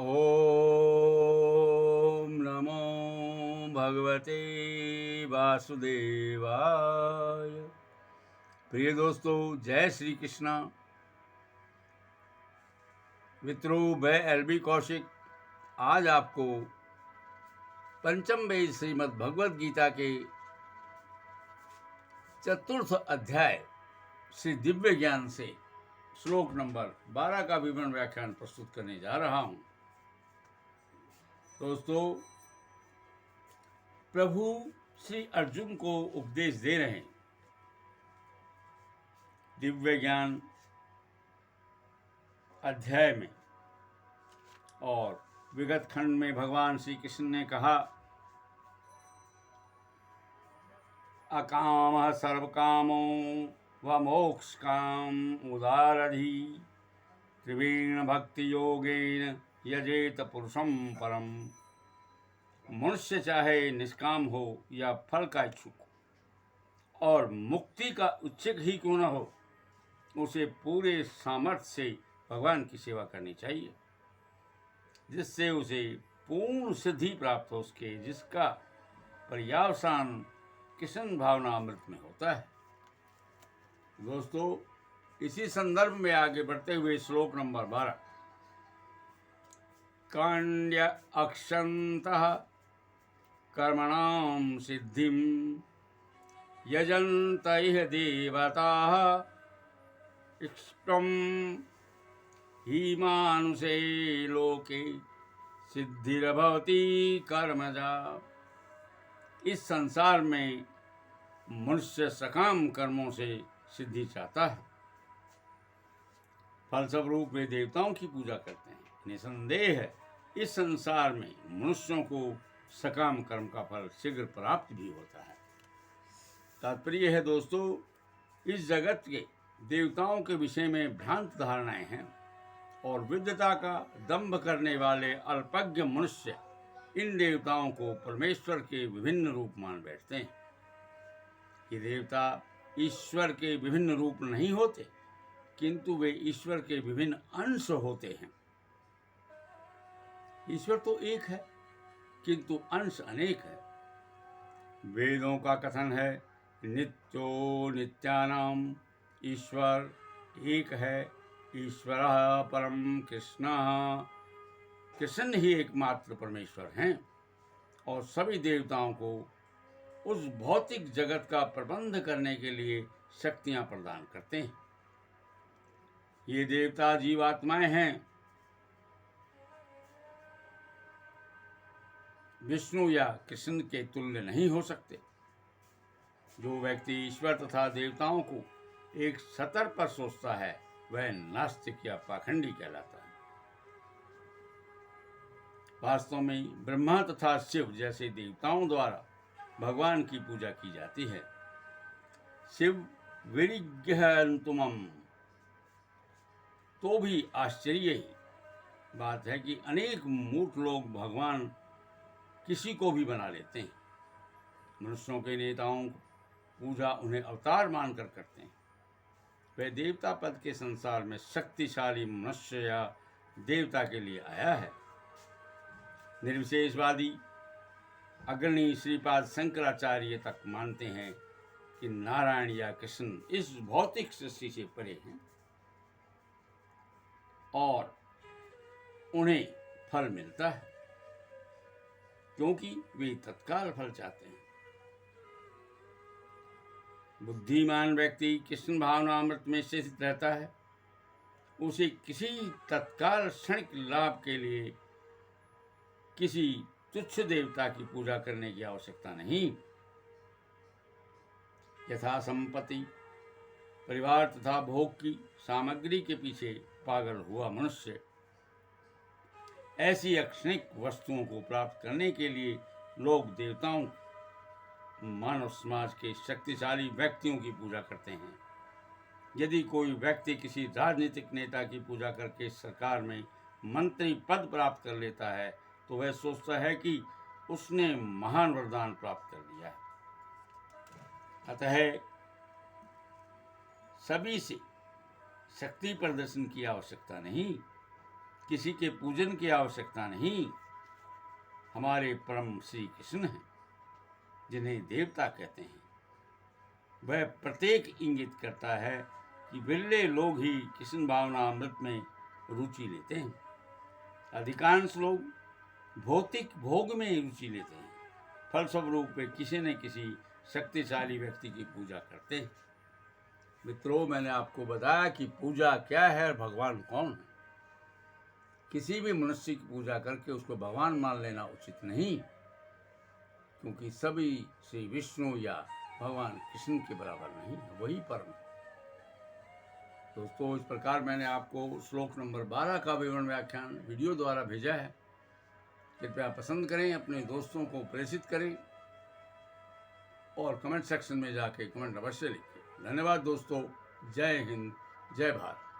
ओम नमो भगवते वासुदेवाय। प्रिय दोस्तों, जय श्री कृष्णा। मित्रों, मैं एल.बी. कौशिक आज आपको पंचम वेद श्रीमद् भगवद गीता के चतुर्थ अध्याय श्री दिव्य ज्ञान से श्लोक नंबर 12 का विवरण व्याख्यान प्रस्तुत करने जा रहा हूं। दोस्तों, प्रभु श्री अर्जुन को उपदेश दे रहे हैं। दिव्य ज्ञान अध्याय में और विगत खंड में भगवान श्री कृष्ण ने कहा, अकामः सर्वकामो व मोक्ष काम उदारधि त्रिवेण भक्ति योगेन यजेत पुरुषम परम। मनुष्य चाहे निष्काम हो या फल का इच्छुक हो और मुक्ति का इच्छुक ही क्यों न हो, उसे पूरे सामर्थ्य से भगवान की सेवा करनी चाहिए, जिससे उसे पूर्ण सिद्धि प्राप्त हो सके, जिसका पर्यावसान कृष्ण भावना अमृत में होता है। दोस्तों, इसी संदर्भ में आगे बढ़ते हुए श्लोक नंबर 12, काण्य अक्षन्तः कर्मणां सिद्धिं यजन्त इह देवताः इष्टं हि मानुषे लोके सिद्धिर्भवति कर्मजा। इस संसार में मनुष्य सकाम कर्मों से सिद्धि चाहता है। फलस्वरूप वे देवताओं की पूजा करते हैं। निसंदेह है, इस संसार में मनुष्यों को सकाम कर्म का फल शीघ्र प्राप्त भी होता है। तात्पर्य है दोस्तों, इस जगत के देवताओं के विषय में भ्रांत धारणाएं हैं और विद्वता का दंभ करने वाले अल्पज्ञ मनुष्य इन देवताओं को परमेश्वर के विभिन्न रूप मान बैठते हैं। ये देवता ईश्वर के विभिन्न रूप नहीं होते, किंतु वे ईश्वर के विभिन्न अंश होते हैं। ईश्वर तो एक है, किंतु अंश अनेक है। वेदों का कथन है, नित्यो नित्यानाम, ईश्वर एक है। ईश्वरः परम कृष्णः, कृष्ण ही एकमात्र परमेश्वर हैं और सभी देवताओं को उस भौतिक जगत का प्रबंध करने के लिए शक्तियां प्रदान करते हैं। ये देवता जीवात्माएं हैं। विष्णु या कृष्ण के तुल्य नहीं हो सकते। जो व्यक्ति ईश्वर तथा देवताओं को एक सतर पर सोचता है, वह नास्तिक या पाखंडी कहलाता है। वास्तव में ब्रह्मा तथा शिव जैसे देवताओं द्वारा भगवान की पूजा की जाती है। शिव विरिग्यहन्तुमम, तो भी आश्चर्य ही बात है कि अनेक मूर्ख लोग भगवान किसी को भी बना लेते हैं। मनुष्यों के नेताओं को पूजा उन्हें अवतार मानकर करते हैं। वह देवता पद के संसार में शक्तिशाली मनुष्य या देवता के लिए आया है। निर्विशेषवादी अग्रणी श्रीपाद शंकराचार्य तक मानते हैं कि नारायण या कृष्ण इस भौतिक सृष्टि से परे हैं और उन्हें फल मिलता है, क्योंकि वे तत्काल फल चाहते हैं। बुद्धिमान व्यक्ति कृष्ण भावनामृत में स्थित रहता है। उसे किसी तत्काल क्षणिक लाभ के लिए किसी तुच्छ देवता की पूजा करने की आवश्यकता नहीं। यथा संपत्ति, परिवार तथा भोग की सामग्री के पीछे पागल हुआ मनुष्य ऐसी अक्षणिक वस्तुओं को प्राप्त करने के लिए लोग देवताओं, मानव समाज के शक्तिशाली व्यक्तियों की पूजा करते हैं। यदि कोई व्यक्ति किसी राजनीतिक नेता की पूजा करके सरकार में मंत्री पद प्राप्त कर लेता है, तो वह सोचता है कि उसने महान वरदान प्राप्त कर लिया है। अतः सभी से शक्ति प्रदर्शन की आवश्यकता नहीं, किसी के पूजन की आवश्यकता नहीं। हमारे परम श्री कृष्ण हैं, जिन्हें देवता कहते हैं। वह प्रत्येक इंगित करता है कि बिरले लोग ही कृष्ण भावना अमृत में रुचि लेते हैं। अधिकांश लोग भौतिक भोग में रुचि लेते हैं। फलस्वरूप वे किसी न किसी शक्तिशाली व्यक्ति की पूजा करते हैं। मित्रों, मैंने आपको बताया कि पूजा क्या है और भगवान कौन है। किसी भी मनुष्य की पूजा करके उसको भगवान मान लेना उचित नहीं, क्योंकि सभी श्री विष्णु या भगवान कृष्ण के बराबर नहीं है, वही परम है। दोस्तों, इस प्रकार मैंने आपको श्लोक नंबर 12 का विवरण व्याख्यान वीडियो द्वारा भेजा है। कृपया पसंद करें, अपने दोस्तों को प्रेषित करें और कमेंट सेक्शन में जाके कमेंट अवश्य लिखें। धन्यवाद दोस्तों। जय हिंद, जय भारत।